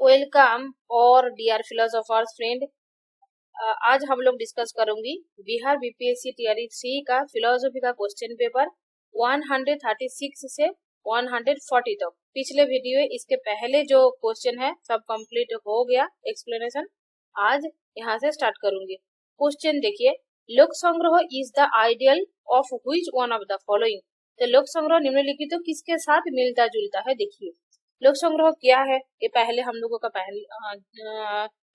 Welcome और dear philosophers friend, आज हम लोग डिस्कस करूंगी बिहार बीपीएससी टीआरई 3 का फिलोसफी का क्वेश्चन पेपर 136 से 140 तक। पिछले वीडियो इसके पहले जो क्वेश्चन है सब कंप्लीट हो गया एक्सप्लेनेशन। आज यहाँ से स्टार्ट करूंगी। क्वेश्चन देखिए, लोक संग्रह is the ideal of which one of the following. तो लोक संग्रह निम्नलिखित तो किसके साथ मिलता जुलता है। देखिए लोक संग्रह क्या है, ये पहले हम लोगों का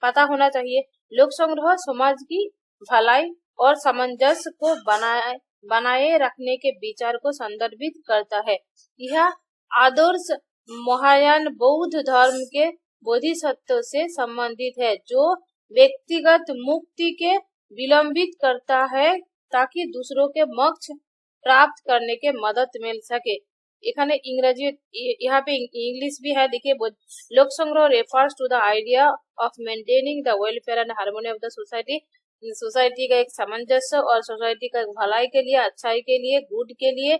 पता होना चाहिए। लोक संग्रह समाज की भलाई और सामंजस्य को बनाए रखने के विचार को संदर्भित करता है। यह आदर्श महायान बौद्ध धर्म के बोधिसत्व से संबंधित है, जो व्यक्तिगत मुक्ति के विलंबित करता है ताकि दूसरों के मोक्ष प्राप्त करने के मदद मिल सके। एखाने इंग्रजी यहाँ पे इंग्लिश भी है। देखिए, लोक संग्रह refers to the idea of maintaining the welfare and harmony of the society. Society का एक सामंजस्य और सोसाइटी का भलाई के लिए, अच्छाई के लिए, गुड के लिए।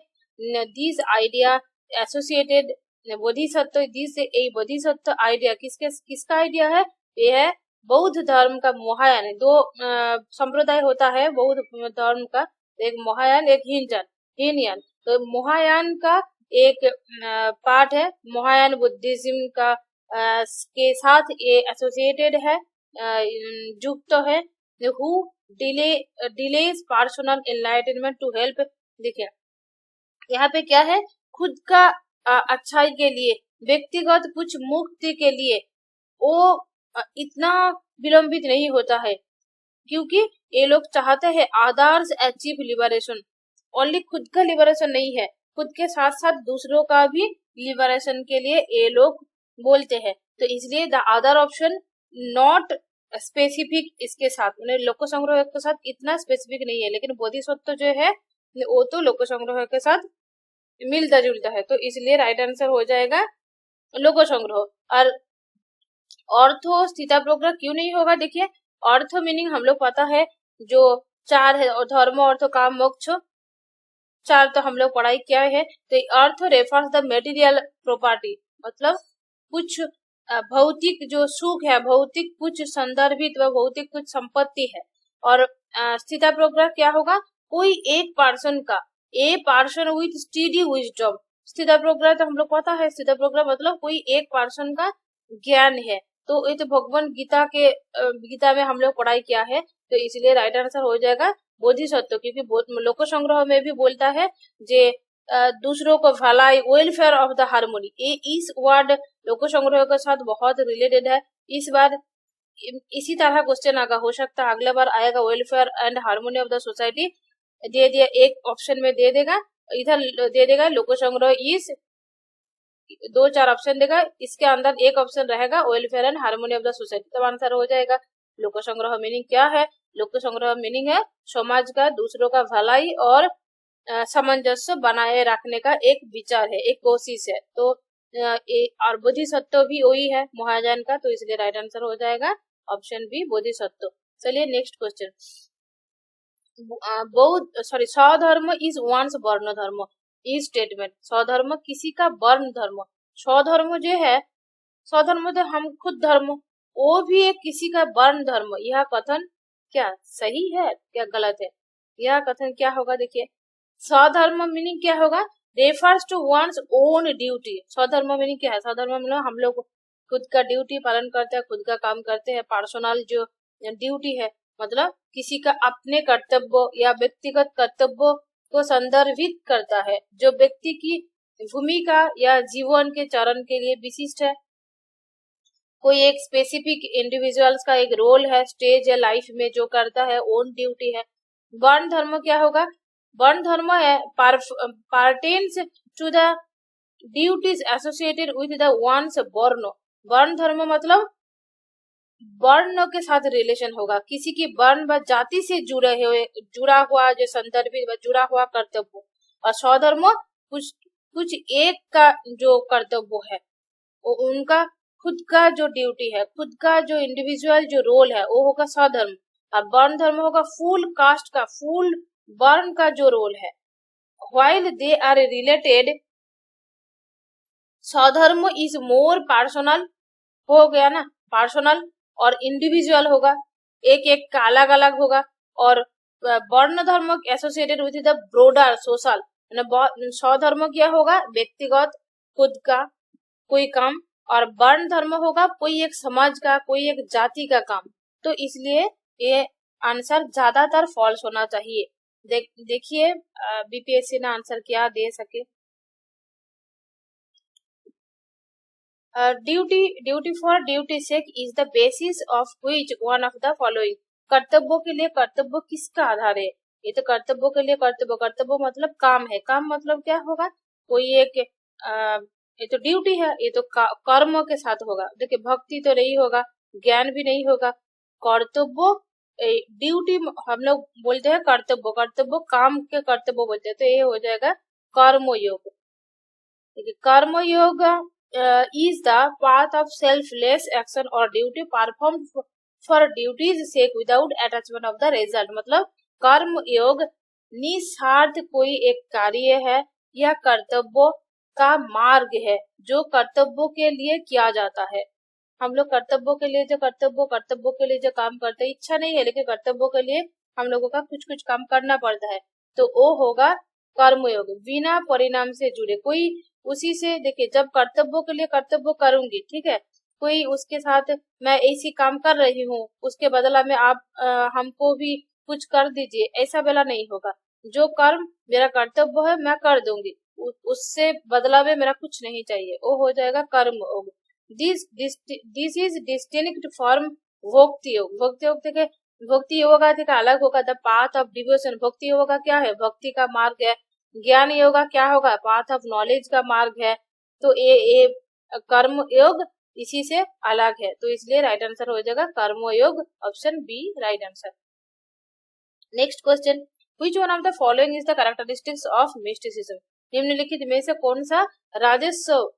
This idea associated Bodhisattva, this A Bodhisattva idea किसका आइडिया है? ये है बौद्ध धर्म का। महायान दो संप्रदाय होता है बौद्ध धर्म का, एक महायान एक हीनयान। तो महायान का एक पार्ट है, महायान बुद्धिज्म का के साथ ये एसोसिएटेड है, युक्त है। Who delays personal enlightenment to help. देखिए यहाँ पे क्या है, खुद का अच्छाई के लिए, व्यक्तिगत कुछ मुक्ति के लिए वो इतना विलंबित नहीं होता है, क्योंकि ये लोग चाहते हैं आदर्श अचीव लिबरेशन। ओनली खुद का लिबरेशन नहीं है, खुद के साथ साथ दूसरों का भी लिबरेशन के लिए ये लोग बोलते हैं। तो इसलिए the other epsilon naught specific इसके साथ, मतलब लोक संग्रह के साथ इतना स्पेसिफिक नहीं है, लेकिन बोधिसत्व जो है वो तो लोक संग्रह के साथ मिलता जुलता है। तो इसलिए राइट आंसर हो जाएगा लोक संग्रह। और ऑर्थो स्थिता प्रोग्रह क्यों नहीं होगा? देखिए ऑर्थो मीनिंग हम लोग पता है, जो चार है, धर्म अर्थ काम मोक्ष, चार तो हम लोग पढ़ाई क्या है। तो अर्थ रेफर्स द मटेरियल प्रॉपर्टी, मतलब कुछ भौतिक जो सुख है, भौतिक कुछ संदर्भित व भौतिक कुछ संपत्ति है। और स्थिता प्रोग्राम क्या होगा? कोई एक पर्सन का, a person with study wisdom. स्थिता प्रोग्राम तो हम लोग पता है, स्थिता प्रोग्राम मतलब कोई एक पर्सन का ज्ञान है। तो ये तो भगवान गीता में हम लोग पढ़ाई किया है। तो इसलिए राइट आंसर हो जाएगा बोधिसत्व, क्योंकि लोक संग्रह में भी बोलता है जे दूसरों को भलाई, वेलफेयर ऑफ द हार्मोनी। ये इस वर्ड लोक संग्रह के साथ बहुत रिलेटेड है। इस बार इसी तरह क्वेश्चन आगा हो सकता है, अगला बार आएगा welfare and harmony of the society दे दिया, एक ऑप्शन में दे देगा, इधर दे देगा लोक संग्रह इस, दो चार ऑप्शन देगा, इसके अंदर एक ऑप्शन रहेगा welfare and harmony of the society, तब आंसर हो जाएगा। लोक संग्रह मीनिंग क्या है? लोक संग्रह मीनिंग है समाज का, दूसरों का भलाई और सामंजस्य बनाए रखने का एक विचार है, एक कोशिश है। तो और बोधिसत्व भी वही है महायान का, तो इसलिए राइट आंसर हो जाएगा ऑप्शन बी बोधिसत्व। चलिए नेक्स्ट क्वेश्चन। स्वधर्म इज वंस वर्ण धर्म। इस स्टेटमेंट स्वधर्म किसी का वर्ण धर्म, स्वधर्म जो है, स्वधर्म तो हम खुद धर्म, वो भी एक किसी का वर्ण धर्म। यह कथन क्या सही है क्या गलत है? यह कथन क्या होगा? देखिए स्वधर्म मीनिंग क्या होगा? Refers to one's own duty. स्वधर्म मीनिंग क्या है? स्वधर्म मतलब हम लोग खुद का ड्यूटी पालन करते हैं, खुद का काम करते हैं, पर्सनल जो ड्यूटी है, मतलब किसी का अपने कर्तव्य या व्यक्तिगत कर्तव्य को संदर्भित करता है, जो व्यक्ति की भूमिका या जीवन के चरण के लिए विशिष्ट है। कोई एक स्पेसिफिक इंडिविजुअल्स का एक रोल है स्टेज या लाइफ में, जो करता है ओन ड्यूटी है। वर्ण धर्म क्या होगा? वर्ण धर्म है pertains to the duties associated with the one's varna. Varna धर्म मतलब वर्ण के साथ रिलेशन होगा, किसी की वर्ण व जाति से जुड़ा हुआ जो संदर्भित व जुड़ा हुआ कर्तव्य। और स्वधर्म कुछ एक का जो कर्तव्य है, वो उनका खुद का जो ड्यूटी है, खुद का जो इंडिविजुअल जो रोल है, वो होगा स्वधर्म। और वर्ण धर्म होगा फुल कास्ट का, फुल वर्ण का जो रोल है। व्हाइल दे आर रिलेटेड, स्वधर्म इज मोर पर्सनल हो गया ना, पर्सनल और इंडिविजुअल होगा, एक एक का अलग अलग होगा। और वर्ण धर्म associated with the brother social, स्वधर्म क्या होगा, व्यक्तिगत खुद का कोई काम, और वर्ण धर्म होगा कोई एक समाज का, कोई एक जाति का काम। तो इसलिए ये आंसर ज्यादातर फॉल्स होना चाहिए। देखिए बीपीएससी ने आंसर क्या दे सके। Duty for duty sake is the basis of which one of the following, कर्तव्यों के लिए कर्तव्य किसका आधार है। ये तो कर्तव्यों के लिए कर्तव्य मतलब काम है, काम मतलब क्या होगा, कोई एक ये तो ड्यूटी है, ये तो कर्म के साथ होगा। देखिए भक्ति तो नहीं होगा, ज्ञान भी नहीं होगा, कर्तव्य ड्यूटी हम लोग बोलते हैं, कर्तव्य काम के कर्तव्य बोलते हैं, तो ये हो जाएगा कर्मयोग। कर्मयोग is the path of selfless action or duty performed for duty's sake without attachment of the result। मतलब कर्म योग निस्वार्थ कोई एक कार्य है या कर्तव्यों का मार्ग है जो कर्तव्यों के लिए किया जाता है। हम लोग कर्तव्यों के लिए जो कर्तव्यों के लिए जो काम करते हैं, इच्छा नहीं है लेकिन कर्तव्यों के लिए हम लोगों का कुछ कुछ काम करना पड़ता है, तो वो होगा कर्मयोग। बिना परिणाम से जुड़े कोई उसी से, देखिए जब कर्तव्यों के लिए कर्तव्य करूंगी, ठीक है, कोई उसके साथ मैं ऐसी काम कर रही हूँ, उसके बदला में आप हमको भी कुछ कर दीजिए, ऐसा बेला नहीं होगा। जो कर्म मेरा कर्तव्य है मैं कर दूंगी, उससे बदला में मेरा कुछ नहीं चाहिए, वो हो जाएगा कर्म योग। दिस इज डिस्टिंक्ट फ्रॉम भक्ति योग। भक्ति योग देखे, भक्ति योगा का अलग होगा, द पाथ ऑफ डिवोशन। भक्ति योगा क्या है, भक्ति का मार्ग है। ज्ञान योगा क्या होगा, पाथ ऑफ नॉलेज का मार्ग है। तो ये कर्म योग इसी से अलग है, तो इसलिए राइट आंसर हो जाएगा कर्म योग, option B right answer. Next question, which one of the following is the characteristics of mysticism. निम्नलिखित में से कौन सा राजस्व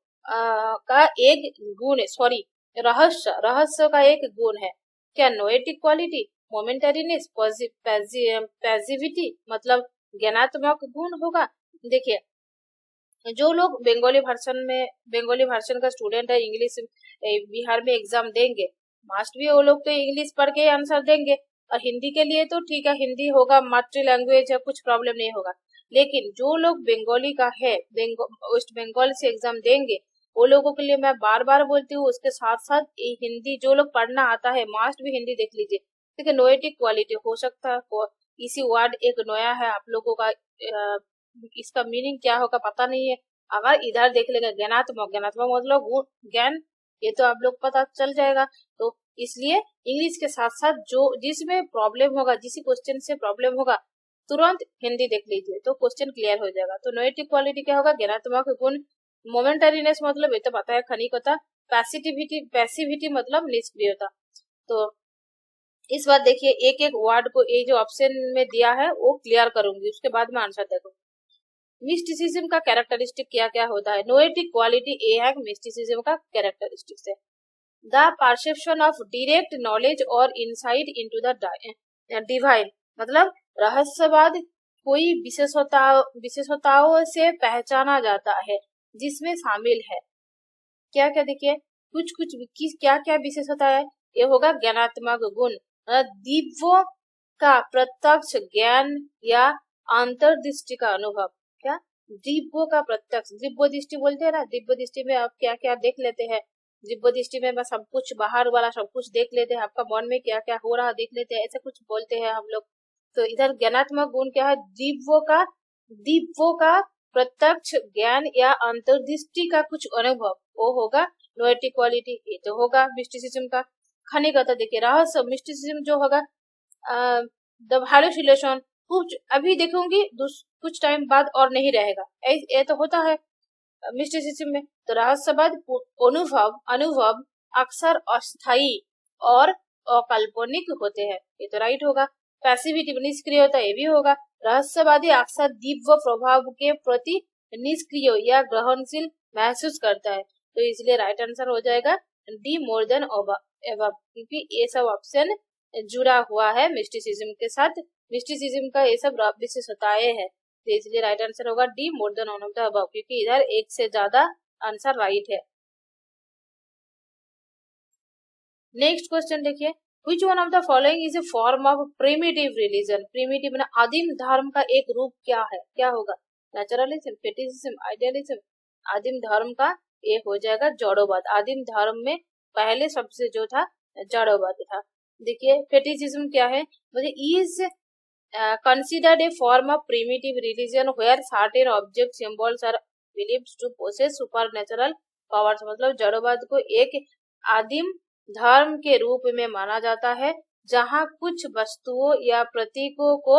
का एक गुण है, सॉरी रहस्य का एक गुण है। क्या नोएटिक क्वालिटी, मोमेंटरीनेस, पॉजिटिविटी मतलब ज्ञानात्मक गुण होगा। देखिए जो लोग बंगाली भाषण का स्टूडेंट है, इंग्लिश बिहार में एग्जाम देंगे, मास्ट भी वो लोग तो इंग्लिश पढ़ के आंसर देंगे, और हिंदी के लिए तो ठीक है, हिंदी होगा, मातृ लैंग्वेज है, कुछ प्रॉब्लम नहीं होगा। लेकिन जो लोग बंगाली का है, वेस्ट बंगाल से एग्जाम देंगे, वो लोगों के लिए मैं बार बार बोलती हूँ, उसके साथ साथ हिंदी जो लोग पढ़ना आता है मास्ट भी हिंदी देख लीजिए। ठीक है, नोएटिक क्वालिटी हो सकता है, इसी वर्ड एक नया है आप लोगों का, इसका मीनिंग क्या होगा पता नहीं है। अगर इधर देख लेंगे ज्ञानात्मक मतलब ज्ञान, ये तो आप लोग पता चल जाएगा। तो इसलिए इंग्लिश के साथ साथ जो जिसमें प्रॉब्लम होगा, जिस क्वेश्चन से प्रॉब्लम होगा, तुरंत हिंदी देख लीजिए तो क्वेश्चन क्लियर हो जाएगा। तो नोएटिक क्वालिटी क्या होगा, ज्ञानात्मक गुण। मोमेंटरीनेस मतलब ये तो पता है, क्षणिकता। पैसिविटी मतलब निष्क्रियता। तो इस बार देखिए एक एक वर्ड को, ये जो ऑप्शन में दिया है वो क्लियर करूंगी, उसके बाद में आंसर देखूंगी। मिस्टिसिज्म का कैरेक्टरिस्टिक क्या क्या होता है। नोएटिक क्वालिटी ए है मिस्टिसिज्म का कैरेक्टरिस्टिक्स है। The perception of direct knowledge और इनसाइट इनटू द डिवाइन मतलब रहस्यवाद कोई विशेषताओं से पहचाना जाता है जिसमें शामिल है क्या क्या। देखिए कुछ कुछ किस क्या क्या विशेषता है, ये होगा ज्ञानात्मक गुण, दिव्यों का प्रत्यक्ष ज्ञान या अंतर्दृष्टि का अनुभव। क्या दिव्यों का प्रत्यक्ष, दिव्य दृष्टि बोलते हैं ना, दिव्य दृष्टि में आप क्या क्या देख लेते हैं, दिव्य दृष्टि में सब कुछ बाहर वाला सब कुछ देख लेते हैं, आपका मन में क्या क्या हो रहा देख लेते हैं, ऐसा कुछ बोलते हैं हम लोग। तो इधर ज्ञानात्मक गुण क्या है, दिव्यों का प्रत्यक्ष ज्ञान या अंतर्दृष्टि का कुछ अनुभव, वो होगा नोएटिक क्वालिटी। ये तो होगा मिस्टिसिज्म का। खनिकता देखिए रहस्य, मिस्टिसिज्म जो होगा द हालुसिनेशन, कुछ अभी देखूंगी कुछ टाइम बाद और नहीं रहेगा, ये तो होता है मिस्टिसिज्म में। तो रहस्यवाद अनुभव अक्सर अस्थायी और अकाल्पनिक होते हैं, ये तो राइट होगा। पैसिविटी निष्क्रियता, ये भी होगा। रहस्यवादी अक्सर दिव्य प्रभाव के प्रति निष्क्रिय या ग्रहणशील महसूस करता है, तो इसलिए राइट आंसर हो जाएगा डी मोर देन एबव, क्योंकि ये सब ऑप्शन जुड़ा हुआ है मिस्टिसिज्म के साथ, मिस्टिसिज्म का ये सब विशेषताएं है, तो इसलिए राइट आंसर होगा D more than on off the above, क्योंकि इधर एक से ज्यादा आंसर राइट है। नेक्स्ट क्वेश्चन देखिए, which one of the following is a form of primitive religion? primitive ना आदिम धर्म का एक रूप क्या है, क्या होगा? Naturalism, फेटिसिज्म, idealism. आदिम धर्म का ये हो जाएगा जड़ोवाद। आदिम धर्म में पहले सबसे जो था जड़ोवाद था। देखिए फेटिसिज्म क्या है, मुझे is considered a form of primitive religion where certain object symbols are believed to possess supernatural powers। मतलब जड़ोवाद को एक आदिम धर्म के रूप में माना जाता है जहां कुछ वस्तुओं या प्रतीकों को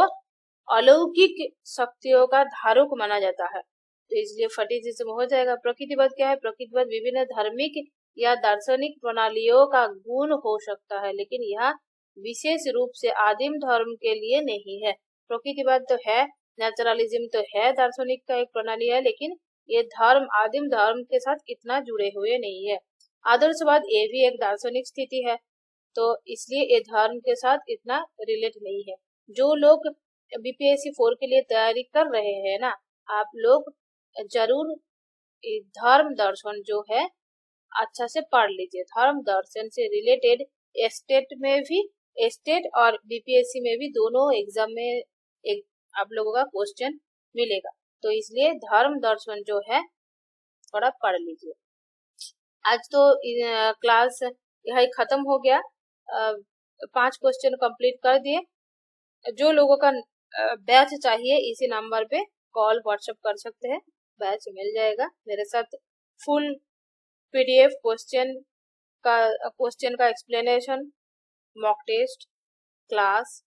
अलौकिक शक्तियों का धारक माना जाता है, तो इसलिए फटीजिज्म हो जाएगा। प्रकृतिवाद क्या है, प्रकृतिवाद विभिन्न धार्मिक या दार्शनिक प्रणालियों का गुण हो सकता है, लेकिन यह विशेष रूप से आदिम धर्म के लिए नहीं है। प्रकृतिवाद तो है, नेचुरलिज्म तो है, दार्शनिक का एक प्रणाली है, लेकिन ये धर्म आदिम धर्म के साथ इतना जुड़े हुए नहीं है। आदर्शवाद ये भी एक दार्शनिक स्थिति है, तो इसलिए ये धर्म के साथ इतना रिलेट नहीं है। जो लोग बीपीएससी 4 के लिए तैयारी कर रहे हैं ना, आप लोग जरूर धर्म दर्शन जो है अच्छा से पढ़ लीजिए। धर्म दर्शन से रिलेटेड स्टेट में भी, स्टेट और बीपीएससी में भी दोनों एग्जाम में एक आप लोगों का क्वेश्चन मिलेगा, तो इसलिए धर्म दर्शन जो है थोड़ा पढ़ लीजिए। आज तो क्लास यही खत्म हो गया, 5 क्वेश्चन कंप्लीट कर दिए। जो लोगों का बैच चाहिए इसी नंबर पे कॉल व्हाट्सएप कर सकते हैं, बैच मिल जाएगा। मेरे साथ फुल पीडीएफ क्वेश्चन का एक्सप्लेनेशन, मॉक टेस्ट, क्लास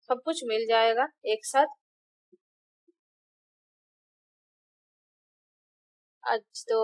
सब कुछ मिल जाएगा एक साथ। आज तो